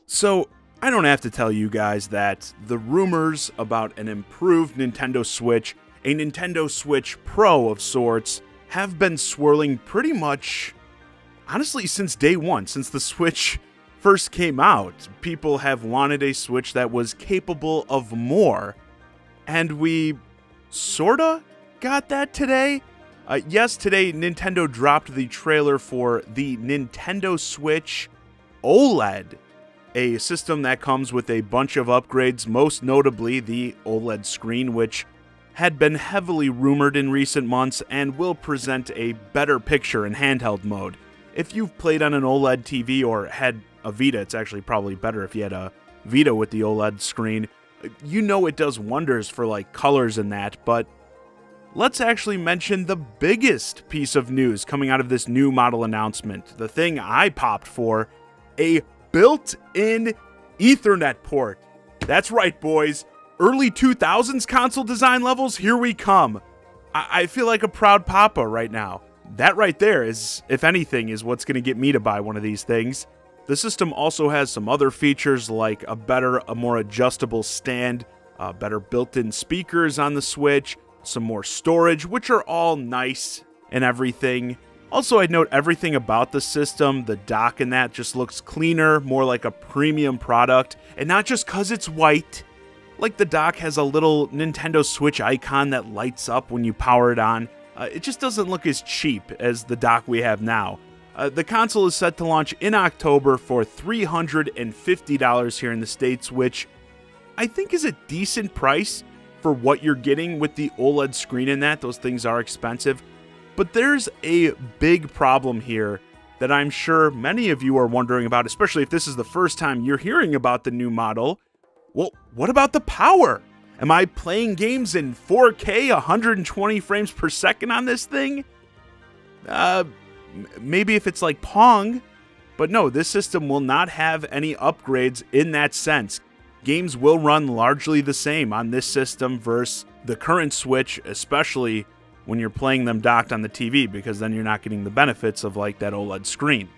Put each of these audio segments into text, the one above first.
So, I don't have to tell you guys that the rumors about an improved Nintendo Switch, a Nintendo Switch Pro of sorts, have been swirling pretty much, honestly, since day one, since the Switch first came out. People have wanted a Switch that was capable of more, and we sorta got that today. Yes, today Nintendo dropped the trailer for the Nintendo Switch OLED, a system that comes with a bunch of upgrades, most notably the OLED screen, which had been heavily rumored in recent months and will present a better picture in handheld mode. If you've played on an OLED TV or had a Vita, it's actually probably better if you had a Vita with the OLED screen, you know it does wonders for like colors and that. But let's actually mention the biggest piece of news coming out of this new model announcement, the thing I popped for: a built-in Ethernet port. That's right, boys. Early 2000s console design levels, here we come. I feel like a proud papa right now. That right there is, if anything, is what's going to get me to buy one of these things. The system also has some other features like a more adjustable stand, better built-in speakers on the Switch, some more storage, which are all nice and everything. Also, I'd note everything about the system, the dock and that just looks cleaner, more like a premium product, and not just because it's white. Like the dock has a little Nintendo Switch icon that lights up when you power it on. It just doesn't look as cheap as the dock we have now. The console is set to launch in October for $350 here in the States, which I think is a decent price for what you're getting with the OLED screen in that. Those things are expensive. But there's a big problem here that I'm sure many of you are wondering about, especially if this is the first time you're hearing about the new model. Well, what about the power? Am I playing games in 4K, 120 frames per second on this thing? Maybe if it's like Pong. But no, this system will not have any upgrades in that sense. Games will run largely the same on this system versus the current Switch, especially when you're playing them docked on the TV, because then you're not getting the benefits of like that OLED screen.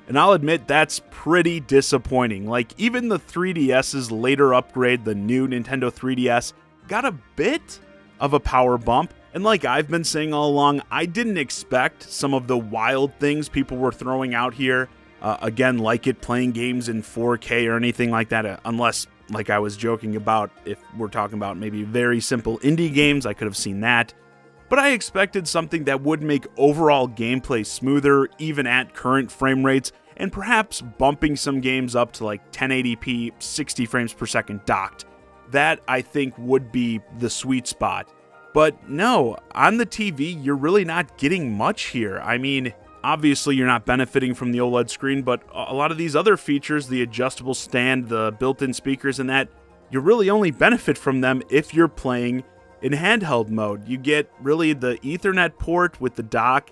And I'll admit that's pretty disappointing. Like even the 3DS's later upgrade, the new Nintendo 3DS, got a bit of a power bump. And like I've been saying all along, I didn't expect some of the wild things people were throwing out here. Again, like it playing games in 4K or anything like that, unless, like I was joking about, if we're talking about maybe very simple indie games, I could have seen that. But I expected something that would make overall gameplay smoother, even at current frame rates, and perhaps bumping some games up to like 1080p, 60 frames per second docked. That, I think, would be the sweet spot. But no, on the TV, you're really not getting much here. I mean, obviously you're not benefiting from the OLED screen, but a lot of these other features, the adjustable stand, the built-in speakers and that, you really only benefit from them if you're playing in handheld mode. You get really the Ethernet port with the dock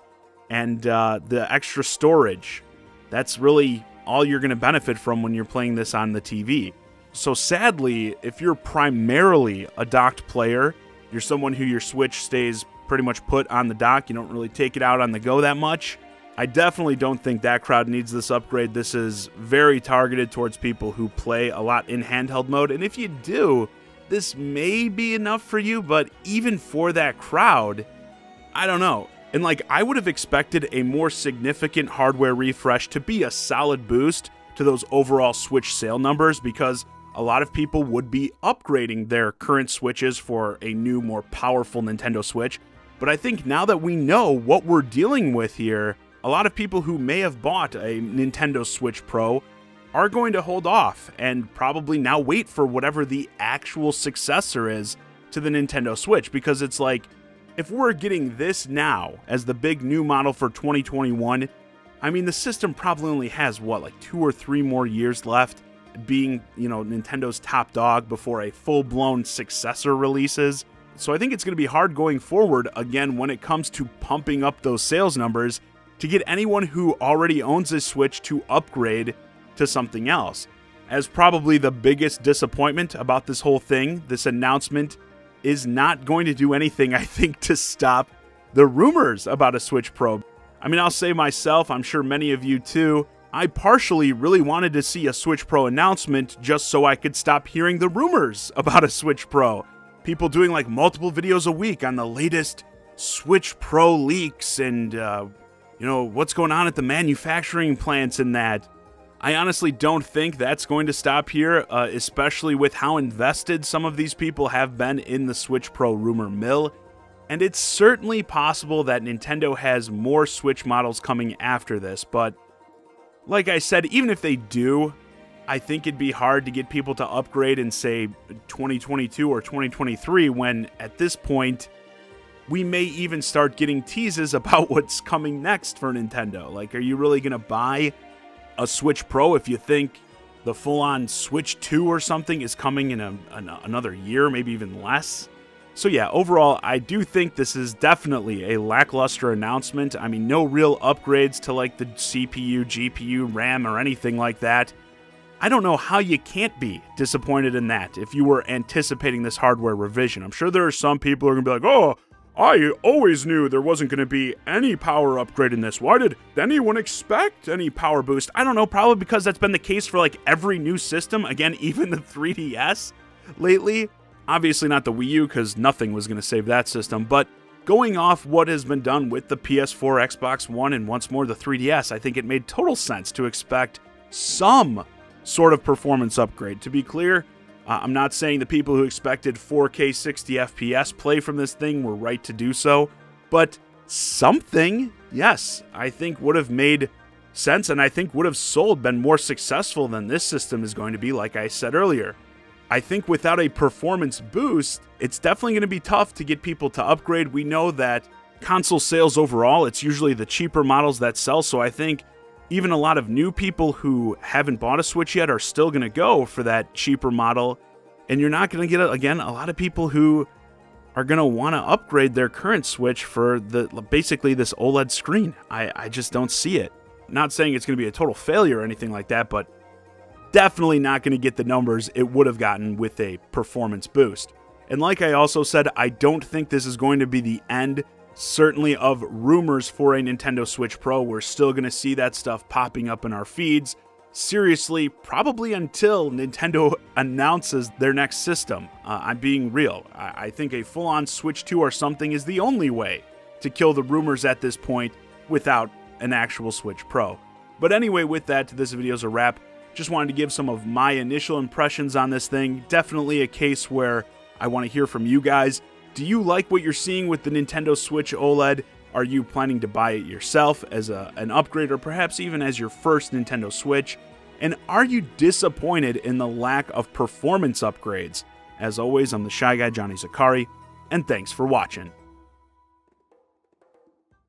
and the extra storage. That's really all you're going to benefit from when you're playing this on the TV. So sadly, if you're primarily a docked player, you're someone who your Switch stays pretty much put on the dock, you don't really take it out on the go that much, I definitely don't think that crowd needs this upgrade. This is very targeted towards people who play a lot in handheld mode, and if you do, this may be enough for you, but even for that crowd, I don't know. And like, I would have expected a more significant hardware refresh to be a solid boost to those overall Switch sale numbers, because a lot of people would be upgrading their current Switches for a new, more powerful Nintendo Switch. But I think now that we know what we're dealing with here, a lot of people who may have bought a Nintendo Switch Pro are going to hold off and probably now wait for whatever the actual successor is to the Nintendo Switch, because it's like, if we're getting this now as the big new model for 2021, I mean, the system probably only has, what, like 2 or 3 more years left, being, you know, Nintendo's top dog before a full-blown successor releases. So I think it's going to be hard going forward, again, when it comes to pumping up those sales numbers, to get anyone who already owns this Switch to upgrade to something else. As probably the biggest disappointment about this whole thing, this announcement is not going to do anything, I think, to stop the rumors about a Switch Pro. I mean, I'll say myself, I'm sure many of you too, I partially really wanted to see a Switch Pro announcement just so I could stop hearing the rumors about a Switch Pro. People doing like multiple videos a week on the latest Switch Pro leaks and, what's going on at the manufacturing plants and that. I honestly don't think that's going to stop here, especially with how invested some of these people have been in the Switch Pro rumor mill. And it's certainly possible that Nintendo has more Switch models coming after this, but like I said, even if they do, I think it'd be hard to get people to upgrade in, say, 2022 or 2023, when at this point, we may even start getting teases about what's coming next for Nintendo. Like, are you really going to buy a Switch Pro if you think the full-on Switch 2 or something is coming in another year, maybe even less? So yeah, overall, I do think this is definitely a lackluster announcement. I mean, no real upgrades to like the CPU, GPU, RAM, or anything like that. I don't know how you can't be disappointed in that if you were anticipating this hardware revision. I'm sure there are some people who are going to be like, oh, I always knew there wasn't going to be any power upgrade in this. Why did anyone expect any power boost? I don't know, probably because that's been the case for like every new system. Again, even the 3DS lately. Obviously not the Wii U, because nothing was going to save that system, but going off what has been done with the PS4, Xbox One, and once more the 3DS, I think it made total sense to expect some sort of performance upgrade. To be clear, I'm not saying the people who expected 4K 60 FPS play from this thing were right to do so, but something, yes, I think would have made sense, and I think would have been more successful than this system is going to be, like I said earlier. I think without a performance boost, it's definitely going to be tough to get people to upgrade. We know that console sales overall, it's usually the cheaper models that sell, so I think even a lot of new people who haven't bought a Switch yet are still going to go for that cheaper model, and you're not going to get, again, a lot of people who are going to want to upgrade their current Switch for basically this OLED screen. I just don't see it. Not saying it's going to be a total failure or anything like that, but definitely not going to get the numbers it would have gotten with a performance boost. And like I also said, I don't think this is going to be the end, certainly, of rumors for a Nintendo Switch Pro. We're still going to see that stuff popping up in our feeds, seriously, probably until Nintendo announces their next system. I'm being real. I think a full-on Switch 2 or something is the only way to kill the rumors at this point without an actual Switch Pro. But anyway, with that, this video's a wrap. Just wanted to give some of my initial impressions on this thing. Definitely a case where I want to hear from you guys. Do you like what you're seeing with the Nintendo Switch OLED? Are you planning to buy it yourself as an upgrade, or perhaps even as your first Nintendo Switch? And are you disappointed in the lack of performance upgrades? As always, I'm the Shy Guy, Johnny Zakari, and thanks for watching.